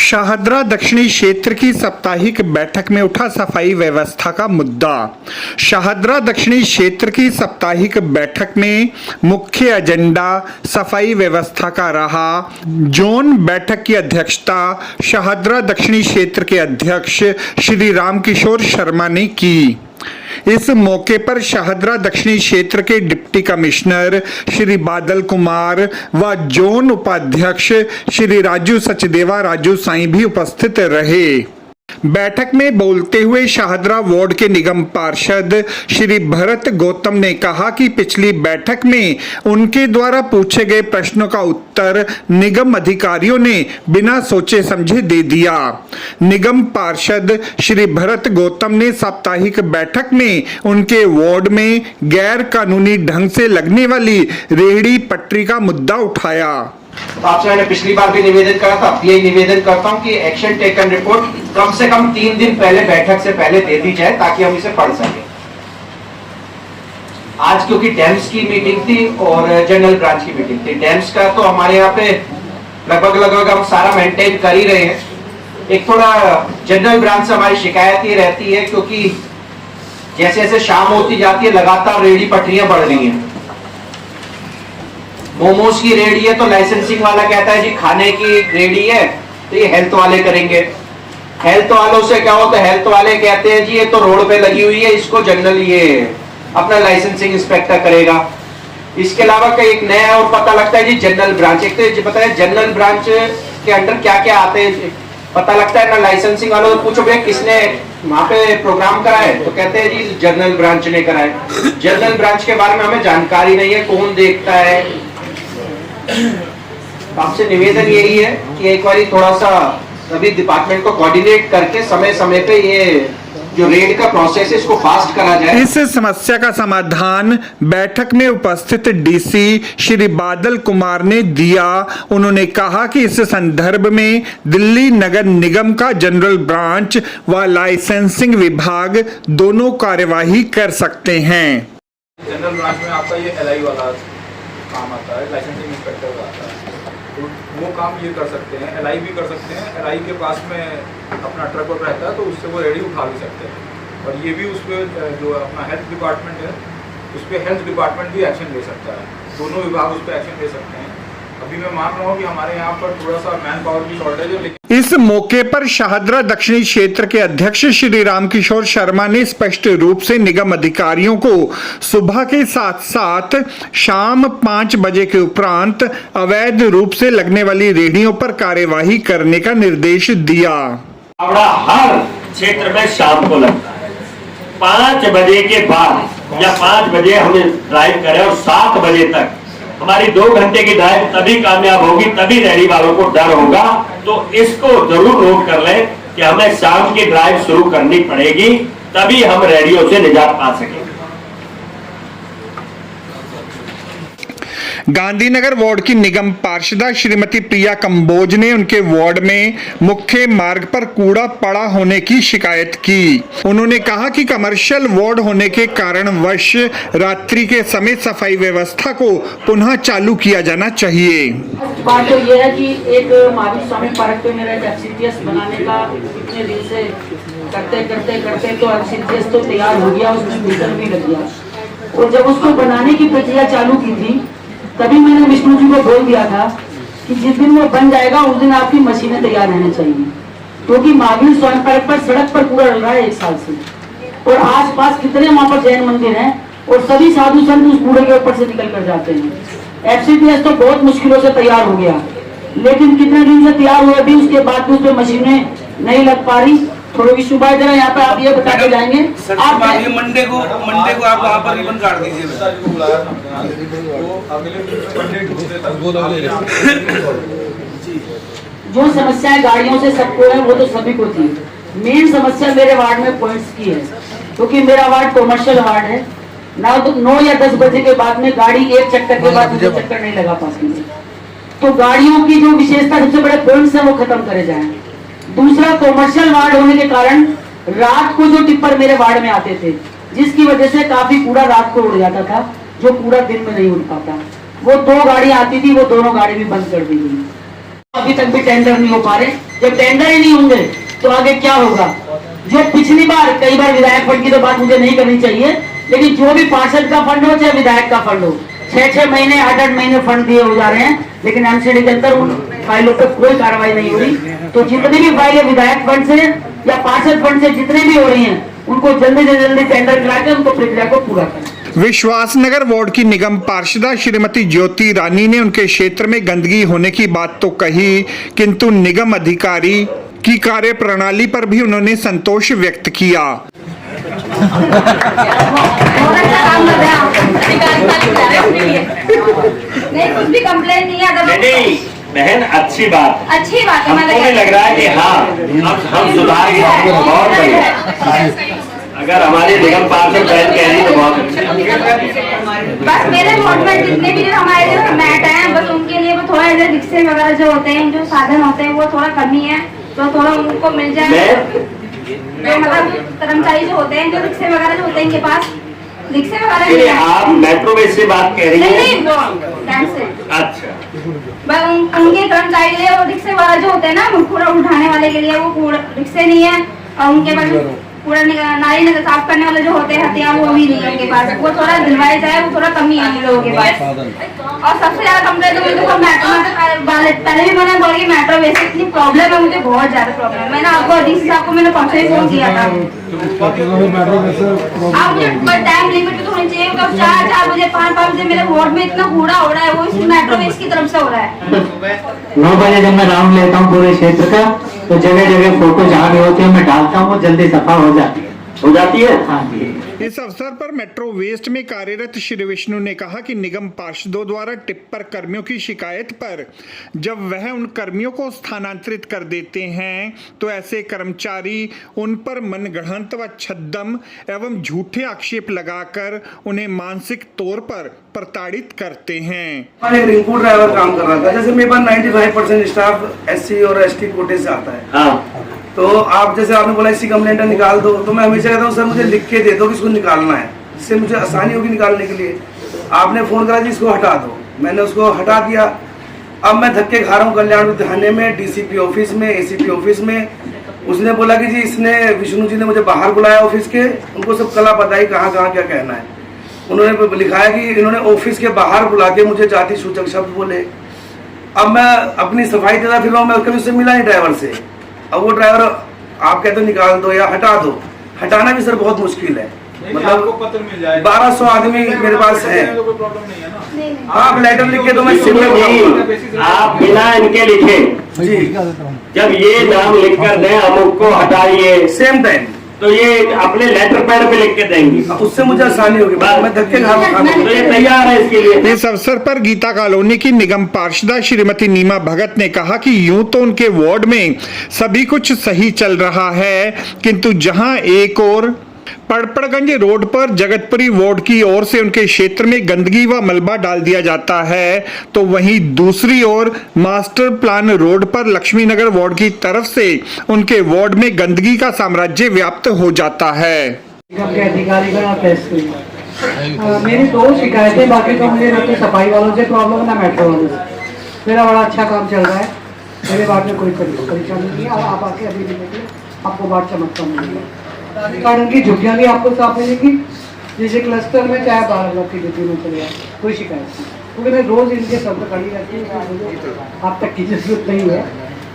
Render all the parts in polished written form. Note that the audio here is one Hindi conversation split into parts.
शाहदरा दक्षिणी क्षेत्र की साप्ताहिक बैठक में उठा सफाई व्यवस्था का मुद्दा। शाहदरा दक्षिणी क्षेत्र की साप्ताहिक बैठक में मुख्य एजेंडा सफाई व्यवस्था का रहा। जोन बैठक की अध्यक्षता शाहदरा दक्षिणी क्षेत्र के अध्यक्ष श्री रामकिशोर शर्मा ने की। इस मौके पर शाहदरा दक्षिणी क्षेत्र के डिप्टी कमिश्नर श्री बादल कुमार व जोन उपाध्यक्ष श्री राजू सचदेवा राजू साईं भी उपस्थित रहे। बैठक में बोलते हुए शाहदरा वार्ड के निगम पार्षद श्री भरत गौतम ने कहा कि पिछली बैठक में उनके द्वारा पूछे गए प्रश्नों का उत्तर निगम अधिकारियों ने बिना सोचे समझे दे दिया। निगम पार्षद श्री भरत गौतम ने साप्ताहिक बैठक में उनके वार्ड में गैर कानूनी ढंग से लगने वाली रेहड़ी पटरी का मुद्दा उठाया। तो आपसे मैंने पिछली बार भी निवेदन करा था, यही निवेदन करता हूं कि एक्शन टेकन रिपोर्ट कम से कम 3 दिन पहले बैठक से पहले दे दी जाए ताकि हम इसे पढ़ सकें। आज क्योंकि डैम्स की मीटिंग थी और जनरल ब्रांच की मीटिंग थी। डैम्स का तो हमारे यहाँ पे लगभग हम सारा मेंटेन कर ही रहे हैं। एक थोड़ा जनरल ब्रांच से हमारी शिकायत ये रहती है क्योंकि जैसे जैसे शाम होती जाती है लगातार रेहड़ी पटरियां बढ़ रही हैं। मोमोज की रेहड़ी है तो लाइसेंसिंग वाला कहता है जी खाने की रेहड़ी है तो ये हेल्थ वाले करेंगे। हेल्थ वालों से क्या हो तो हेल्थ वाले कहते हैं जी ये तो रोड पे लगी हुई है, इसको जनरल ये अपना लाइसेंसिंग इंस्पेक्टर करेगा। इसके अलावा कई एक नया और पता लगता है जी जनरल ब्रांच। एक तो पता है जनरल ब्रांच के अंडर क्या क्या आते हैं पता लगता है ना। लाइसेंसिंग वालों से पूछो भैया किसने वहां पे प्रोग्राम कराए तो कहते हैं जी जनरल ब्रांच ने कराए। जनरल ब्रांच के बारे में हमें जानकारी नहीं है, कौन देखता है। आपसे निवेदन यही है कि एक बार थोड़ा सा सभी डिपार्टमेंट को कोऑर्डिनेट करके समय समय पे ये जो रेड का प्रोसेस है इसको फास्ट करा जाए। इस समस्या का समाधान बैठक में उपस्थित डीसी श्री बादल कुमार ने दिया। उन्होंने कहा कि इस संदर्भ में दिल्ली नगर निगम का जनरल ब्रांच व लाइसेंसिंग विभाग दोनों कार्यवाही कर सकते हैं। जनरल ब्रांच में आपका ये एलआई वाला काम आता है, लाइसेंसिंग इंस्पेक्टर का आता है, तो वो काम ये कर सकते हैं। एलआई भी कर सकते हैं। एलआई के पास में अपना ट्रक वर्क रहता है तो उससे वो रेडी उठा भी सकते हैं। और ये भी उस पर जो अपना हेल्थ डिपार्टमेंट है उस पर हेल्थ डिपार्टमेंट भी एक्शन ले सकता है। दोनों विभाग उस पर एक्शन ले सकते हैं। अभी मैं मान रहा हूँ कि हमारे यहाँ पर थोड़ा सा मैन पावर की शॉर्टेज है। लेकिन इस मौके पर शाहदरा दक्षिणी क्षेत्र के अध्यक्ष श्री रामकिशोर शर्मा ने स्पष्ट रूप से निगम अधिकारियों को सुबह के साथ साथ शाम 5 बजे के उपरांत अवैध रूप से लगने वाली रेहड़ियों पर कार्यवाही करने का निर्देश दिया। हर क्षेत्र में शाम को लगता है 5 बजे के बाद या 5 बजे हम ड्राइव करें और 7 बजे तक हमारी 2 घंटे की ड्राइव तभी कामयाब होगी, तभी रेहड़ी वालों को डर होगा। तो इसको जरूर नोट कर लें कि हमें शाम की ड्राइव शुरू करनी पड़ेगी, तभी हम रेहड़ियों से निजात पा सकेंगे। गांधीनगर वार्ड की निगम पार्षदा श्रीमती प्रिया कंबोज ने उनके वार्ड में मुख्य मार्ग पर कूड़ा पड़ा होने की शिकायत की। उन्होंने कहा कि कमर्शियल वार्ड होने के कारणवश रात्रि के समय सफाई व्यवस्था को पुनः चालू किया जाना चाहिए। बात तो ये है कि एक महावीर स्वामी पार्क पे मेरा एफसीटीएस बनाने का इतने दिन से करते तो एफसीटीएस तो तैयार हो गया, उसमें मीटर भी लग गया। और जब उसको बनाने की प्रक्रिया चालू की थी तभी मैंने विष्णु जी को बोल दिया था कि जिस दिन वो बन जाएगा उस दिन आपकी मशीनें तैयार रहनी चाहिए, क्योंकि महावीर स्वामी पार्क पर सड़क पर कूड़ा डल रहा है 1 साल से। और आसपास कितने वहां पर जैन मंदिर हैं और सभी साधु संत उस कूड़े के ऊपर से निकल कर जाते हैं। एफसीटीएस तो बहुत मुश्किलों से तैयार हो गया, लेकिन कितने दिन से तैयार हुए भी उसके बाद भी उस पर मशीनें नहीं लग पा रही। थोड़ी विष्णु भाई जरा यहाँ पे आप ये बता के जाएंगे। आप मंडे को आप वहाँ पर रिबन काट दीजिए। जो समस्याएं गाड़ियों से सबको है वो तो सभी को थी। मेन समस्या मेरे वार्ड में पॉइंट्स की है, क्योंकि मेरा वार्ड कॉमर्शियल वार्ड है ना। तो 9 या 10 बजे के बाद में गाड़ी एक चक्कर के बाद दूसरे चक्कर नहीं लगा पाती। तो गाड़ियों की जो विशेषता सबसे बड़े पॉइंट्स है वो खत्म करे जाए। दूसरा, कॉमर्शियल वार्ड होने के कारण रात को जो टिप्पर मेरे वार्ड में आते थे, जिसकी वजह से काफी कूड़ा रात को उड़ जाता था जो कूड़ा दिन में नहीं उड़ पाता। वो 2 गाड़ी आती थी, वो दोनों गाड़ी भी बंद कर दी गई। अभी तक भी टेंडर नहीं हो पा रहे। जब टेंडर ही नहीं होंगे तो आगे क्या होगा? जो पिछली बार, कई बार विधायक फंड की तो बात मुझे नहीं करनी चाहिए, लेकिन जो भी पार्षद का फंड हो चाहे विधायक का फंड हो, 6-6 महीने 8-8 महीने फंड दिए हो जा रहे हैं, लेकिन एमसीडी के अंदर उन फाइलों पर कोई कार्रवाई नहीं हो रही। तो जितनी भी फाइलें विधायक फंड से या पार्षद फंड से जितनी भी हो रही हैं, उनको जल्दी से जल्दी टेंडर करा के उनको प्रक्रिया को पूरा करें। विश्वासनगर वार्ड की निगम पार्षदा श्रीमती ज्योति रानी ने उनके क्षेत्र में गंदगी होने की बात तो कही, किंतु निगम अधिकारी की कार्य प्रणाली पर भी उन्होंने संतोष व्यक्त किया। नहीं, कुछ भी कंप्लेंट नहीं है। अगर नहीं बहन, अच्छी बात है, हमको नहीं लग रहा है कि हाँ हम सुधार बहुत बढ़िया। अगर हमारी निगम पार्षद बहन कह रही तो बहुत अच्छा। बस मेरे वार्ड में जितने भी हमारे जो मैट हैं, बस उनके लिए वो थोड़ा इधर रिक्शे वगैरह जो होते हैं, जो साधन होते हैं, वो थोड़ा कमी है, तो थोड़ा उनको मिल जाए। जो मतलब कर्मचारी जो होते हैं, जो रिक्शे वगैरह जो होते हैं इनके पास रिक्शे वगैरह नहीं है। आप मेट्रो में से बात कह रही हैं? नहीं, अच्छा, बस उनके कर्मचारी लिए वो रिक्शे वगैरह जो होते हैं ना, कूड़ा उठाने वाले के लिए वो रिक्शे नहीं है, और उनके पास कूड़ा नाली नगर साफ करने वाले जो होते हैं हथियार, वो भी नहीं है उनके पास। वो थोड़ा दिलवाया जाए, वो थोड़ा कमी है उन लोगों के पास। और सबसे ज्यादा कंप्लेंट तो मुझे मेट्रो में, पहले भी मैंने बोला कि मेट्रो वैसे इतनी प्रॉब्लम है, मुझे बहुत ज्यादा प्रॉब्लम है। मैंने आपको डीसी साहब को मैंने परसों ही फोन किया था। आप मुझे टाइम लिमिट तो होनी चाहिए, 4 बजे 5 बजे मेरे वार्ड में इतना कूड़ा हो रहा है, वो इस मेट्रो में इसकी तरफ से हो रहा है। 9 बजे जब मैं राउंड लेता हूँ पूरे क्षेत्र का, तो जगह जगह फोटो जहाँ भी होती है मैं डालता हूँ, वो जल्दी सफा हो जाती है। हाँ जी। इस अवसर पर मेट्रो वेस्ट में कार्यरत श्री विष्णु ने कहा कि निगम पार्षदों द्वारा टिप्पर कर्मियों की शिकायत पर जब वह उन कर्मियों को स्थानांतरित कर देते हैं तो ऐसे कर्मचारी उन पर मनगढ़ंत व छद्म एवं झूठे आक्षेप लगाकर उन्हें मानसिक तौर पर प्रताड़ित करते हैं। एक रिंकू ड्राइवर काम कर रहा था, जैसे मेरे पास 95% स्टाफ SC और ST कोटे से आता है। हाँ। तो आप जैसे आपने बोला इसी कंप्लेंट निकाल दो, तो मैं हमेशा कहता हूँ सर मुझे लिख के दे दो कि इसको निकालना है, जिससे मुझे आसानी होगी निकालने के लिए। आपने फोन करा जी इसको हटा दो, मैंने उसको हटा दिया। अब मैं धक्के खा रहा हूँ कल्याणपुर थाने में, DCP ऑफिस में, ACP ऑफिस में। उसने बोला कि जी इसने, विष्णु जी ने मुझे बाहर बुलाया ऑफिस के, उनको सब कला बताई कहाँ कहाँ क्या कहना है। उन्होंने लिखाया कि इन्होंने ऑफिस के बाहर बुला के मुझे जाति सूचक शब्द बोले। अब मैं अपनी सफाई देता फिर मैं कभी उससे मिला नहीं ड्राइवर से। अब वो ड्राइवर आप कहते हो निकाल दो या हटा दो, हटाना भी सर बहुत मुश्किल है। मतलब पत्र मिल जाएगा, 1200 आदमी मेरे पास है। कोई प्रॉब्लम नहीं है ना। आप लेटर लिख के तो मैं आप बिना इनके लिखे जी जब ये नाम लिख कर दें अमुक को हटाइए, सेम टाइम तो ये अपने लेटर पैड पे लिख के देंगी, उससे मुझे आसानी होगी। मैं धक्के खा रहा हूं। तो ये तैयार है इसके लिए। इस अवसर पर गीता कॉलोनी की निगम पार्षदा श्रीमती नीमा भगत ने कहा कि यूं तो उनके वार्ड में सभी कुछ सही चल रहा है, किंतु जहां एक और पड़पड़गंज रोड पर जगतपुरी वार्ड की ओर से उनके क्षेत्र में गंदगी व मलबा डाल दिया जाता है, तो वहीं दूसरी ओर मास्टर प्लान रोड पर लक्ष्मीनगर वार्ड की तरफ से उनके वार्ड में गंदगी का साम्राज्य व्याप्त हो जाता है। अधिकारी का प्रेस मेरी 2 शिकायतें, बाकी तो मुझे ना तो सफाई वालों से प्रॉब्लम ना मेट्रो वालों से। मेरा बड़ा अच्छा काम चल रहा है, मेरे वार्ड में कोई परेशानी नहीं है। और आप आके अभी मिलेंगे, आपको वार्ड चमकता मिलेगा। कारण की झुग्गियाँ भी आपको साफ मिलेगी, जैसे क्लस्टर में चाहे 12 लोग की झुग्गी में चले जाए, कोई शिकायत नहीं, क्योंकि मैं रोज इनके सर पर खड़ी रहती हूँ, आप तक की जरूरत नहीं है।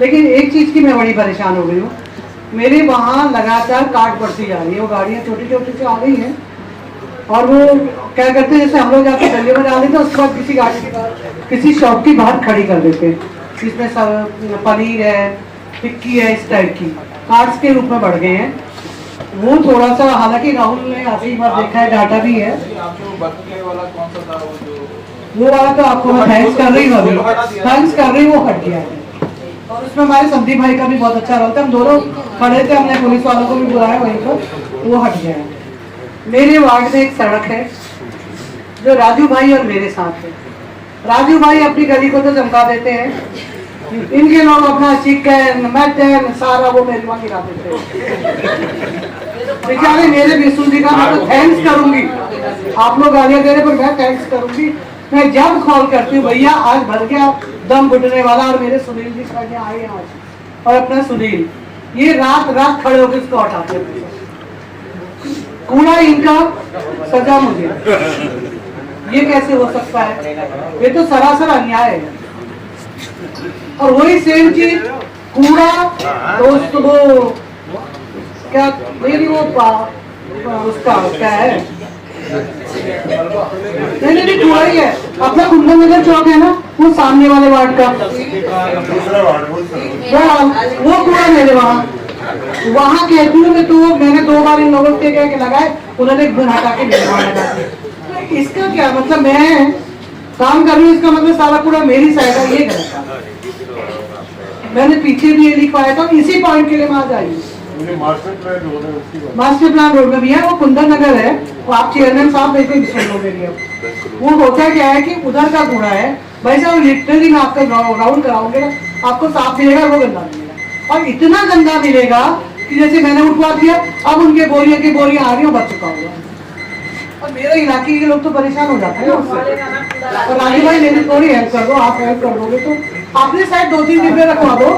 लेकिन एक चीज़ की मैं बड़ी परेशान हो गई हूँ, मेरे वहाँ लगातार काट पड़ती जा रही है। वो गाड़ियाँ छोटी छोटी से आ रही हैं और वो क्या करते हैं, जैसे हम लोग जाके गले में डाल देते हैं, उसके बाद किसी गाड़ी के बाहर, किसी शॉप की बाहर खड़ी कर देते हैं, इसमें पनीर है, टिक्की है, इस टाइप की कार्ड्स के रूप में बढ़ गए हैं। वो थोड़ा सा, हालांकि राहुल ने आखिरी बार देखा है, डाटा भी है। वाला कौन सा था वो वाला तो आपको मैं थैंक्स कर रही हूँ, अभी थैंक्स कर रही हूँ, वो हट गया है। और उसमें हमारे संदीप भाई का भी बहुत अच्छा रोल था, हम दोनों खड़े थे, हमने पुलिस वालों को भी बुलाया वहीं पर, वो हट गया है। मेरे वार्ड में एक सड़क है जो राजू भाई और मेरे साथ है। राजू भाई अपनी गली को तो चमका देते हैं, इनके लोग अपना चिकन मटन सारा वो मेरे वहाँ गिरा देते हैं। बेचारे मेरे विष्णु जी का मैं तो थैंक्स करूंगी, आप लोग गालियां दे रहे पर मैं थैंक्स करूंगी। मैं जब कॉल करती हूँ भैया आज भर गया दम घुटने वाला, और मेरे सुनील जी सर आए आज और अपना सुनील, ये रात रात खड़े होकर इसको हटाते हैं। कूड़ा इनका सजा मुझे, ये कैसे हो सकता है? ये तो सरासर अन्याय है। और वही सेम चीज कूड़ा दोस्त वो क्या मेरी वो उसका क्या है, नहीं कूड़ा ही है अपना कुंदन नगर चौक है ना, वो सामने वाले वार्ड का वो कूड़ा मेरे वहाँ कहती हूँ मैं, तो मैंने 2 बार इन लोगों के कह के लगाए, उन्होंने एक दिन हटा के लगा। इसका क्या मतलब, मैं काम कर रही हूँ, इसका मतलब सारा कूड़ा मेरी साइड है, ये गलत है। मैंने पीछे भी ये लिखवाया था, इसी पॉइंट के लिए मैं आज आई हूँ। मास्टर प्लान रोड में भी है, वो कुंदन नगर है, वो आप चेयरमैन साहब देखे वो होता क्या है कि उधर का कूड़ा है भाई साहब, लिटरली मैं आपका राउंड कराऊंगे ना, आपको साफ मिलेगा, वो गंदा मिलेगा। और इतना गंदा मिलेगा कि जैसे मैंने उठवा दिया, अब उनके बोरियां की बोरियां आ रही हो, बच चुका होगा। और मेरे इलाके के लोग तो परेशान हो जाते हैं उससे। और रानी भाई मेरी थोड़ी हेल्प कर दो, आप हेल्प कर दोगे तो अपने साइड 2-3 डिब्बे रखवा दो।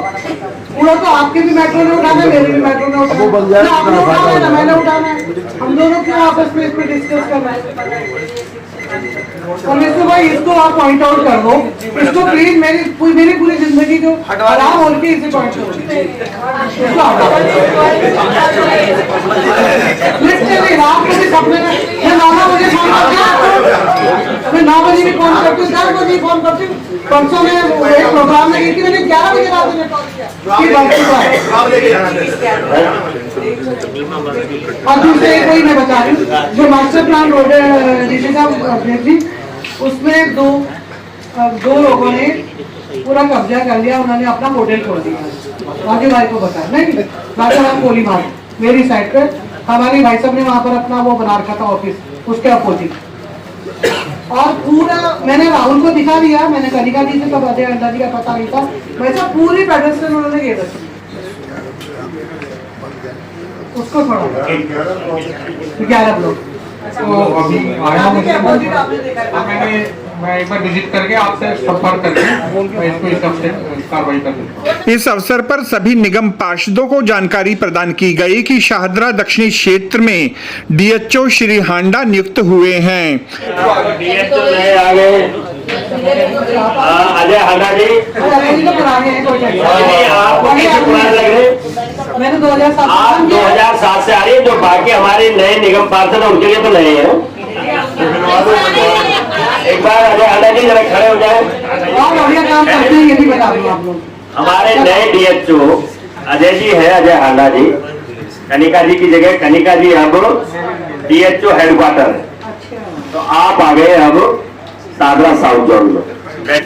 पूरा तो आपके भी मेट्रो ने उठाना है, मेरे भी मेट्रो ने उठाना है, आपने उठाना है ना मैंने उठाना है, हम दोनों क्यों आपस में इस पर डिस्कस कर रहे हैं? और इसको भाई इसको आप पॉइंट आउट कर दो, इसको प्लीज, मेरी पूरी जिंदगी जो खराब हो रही है इसे पॉइंट करो। रात को भी सपने में मैं 9 बजे फोन करती हूँ, मैं 9 बजे भी फोन करती हूँ, 10 बजे फोन करती हूँ। परसों में एक प्रोग्राम में गई थी, मैंने 11 बजे रात में कॉल किया। और दूसरे कोई मैं बता रही हूँ, जो मास्टर प्लान रोड ऋषि साहब, उसमें दो लोगों ने पूरा कब्जा कर लिया, उन्होंने अपना होटल खोल दिया। आगे भाई को बताया नहीं, राजा कोली मार मेरी साइड पे हमारे भाई साहब ने वहां पर अपना वो बना रखा था ऑफिस, उसके अपोजिट। और पूरा मैंने राहुल को दिखा दिया, मैंने कनिका जी से तब अजय अंडा जी का पता नहीं था, वैसा पूरी पेडेस्ट्रियन उन्होंने घेर रखी, उसको छोड़ा 11 लोग। तो अभी आया हूँ, मैं एक बार विजिट करके आपसे संपर्क करके मैं इसको इस हफ्ते कार्रवाई कर दूंगा। इस अवसर पर सभी निगम पार्षदों को जानकारी प्रदान की गई कि शाहदरा दक्षिणी क्षेत्र में डीएचओ श्री हांडा नियुक्त हुए हैं। डीएचओ आ गए अजय हांडा जी, मैंने 2007 आप 2007 से आ रही है, जो बाकी हमारे नए निगम पार्षद है उनके लिए तो नए हैं। एक बार अजय हांडा जी जरा खड़े हो जाए। और बढ़िया काम करते हैं, ये भी बता दूं आप लोग। हमारे नए डीएचओ अजय जी है, अजय हांडा जी, कनिका जी की जगह कनिका जी अब डीएचओ हेडक्वार्टर है, तो आप आ गए अब शाहदरा साउथ जोन में।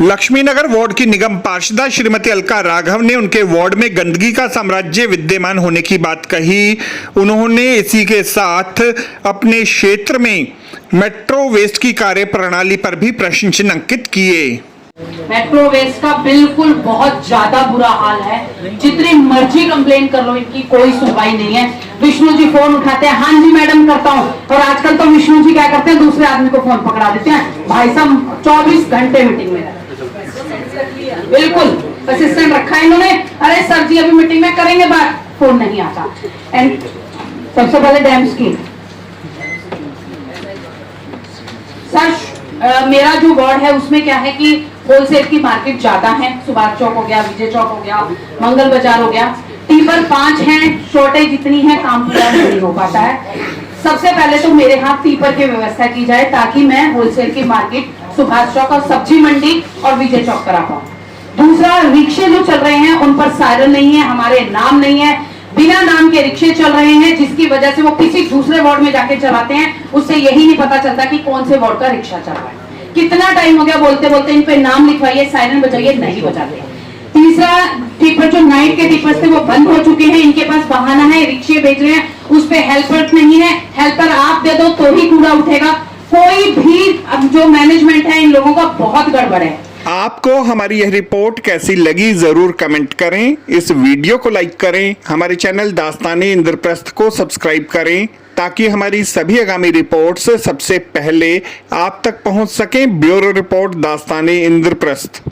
लक्ष्मीनगर वार्ड की निगम पार्षदा श्रीमती अलका राघव ने उनके वार्ड में गंदगी का साम्राज्य विद्यमान होने की बात कही। उन्होंने इसी के साथ अपने क्षेत्र में मेट्रो वेस्ट की कार्य प्रणाली पर भी प्रश्न चिन्ह अंकित किए। मेट्रो वेस्ट का बिल्कुल बहुत ज्यादा बुरा हाल है, जितनी मर्जी कंप्लेन कर लो इनकी कोई सुनवाई नहीं है। विष्णु जी फोन उठाते हैं, हाँ जी मैडम करता हूँ, और आजकल तो विष्णु जी क्या करते हैं, दूसरे आदमी को फोन पकड़ा देते हैं, भाई साहब 24 घंटे मीटिंग में बिल्कुल असिस्टेंट रखा है इन्होंने, अरे सर जी अभी मीटिंग में करेंगे बात, फोन नहीं आता। एंड सबसे पहले डैम्स की सर, मेरा जो वार्ड है उसमें क्या है कि होलसेल की मार्केट ज्यादा है, सुभाष चौक हो गया, विजय चौक हो गया, मंगल बाजार हो गया, टीपर 5 हैं, शॉर्टेज इतनी है, काम पूरा नहीं हो पाता है। सबसे पहले तो मेरे हाथ टीपर की व्यवस्था की जाए ताकि मैं होलसेल की मार्केट सुभाष चौक और सब्जी मंडी और विजय चौक करा पाऊँ। दूसरा, रिक्शे जो चल रहे हैं उन पर सायरन नहीं है, हमारे नाम नहीं है, बिना नाम के रिक्शे चल रहे हैं, जिसकी वजह से वो किसी दूसरे वार्ड में जाके चलाते हैं, उससे यही नहीं पता चलता कि कौन से वार्ड का रिक्शा चल रहा है। कितना टाइम हो गया बोलते बोलते इन पे नाम लिखवाइए, सायरन बजाइए, नहीं बजाते। तीसरा, टिपर जो नाइट के टिपर्स थे वो बंद हो चुके हैं, इनके पास बहाना है, रिक्शे भेज रहे हैं, उस पे हेल्पर नहीं है, हेल्पर आप दे दो तो ही कूड़ा उठेगा। कोई भी जो मैनेजमेंट है इन लोगों का बहुत गड़बड़ है। आपको हमारी यह रिपोर्ट कैसी लगी जरूर कमेंट करें, इस वीडियो को लाइक करें, हमारे चैनल दास्ताने इंद्रप्रस्थ को सब्सक्राइब करें ताकि हमारी सभी आगामी रिपोर्ट्स सबसे पहले आप तक पहुंच सकें। ब्यूरो रिपोर्ट दास्ताने इंद्रप्रस्थ।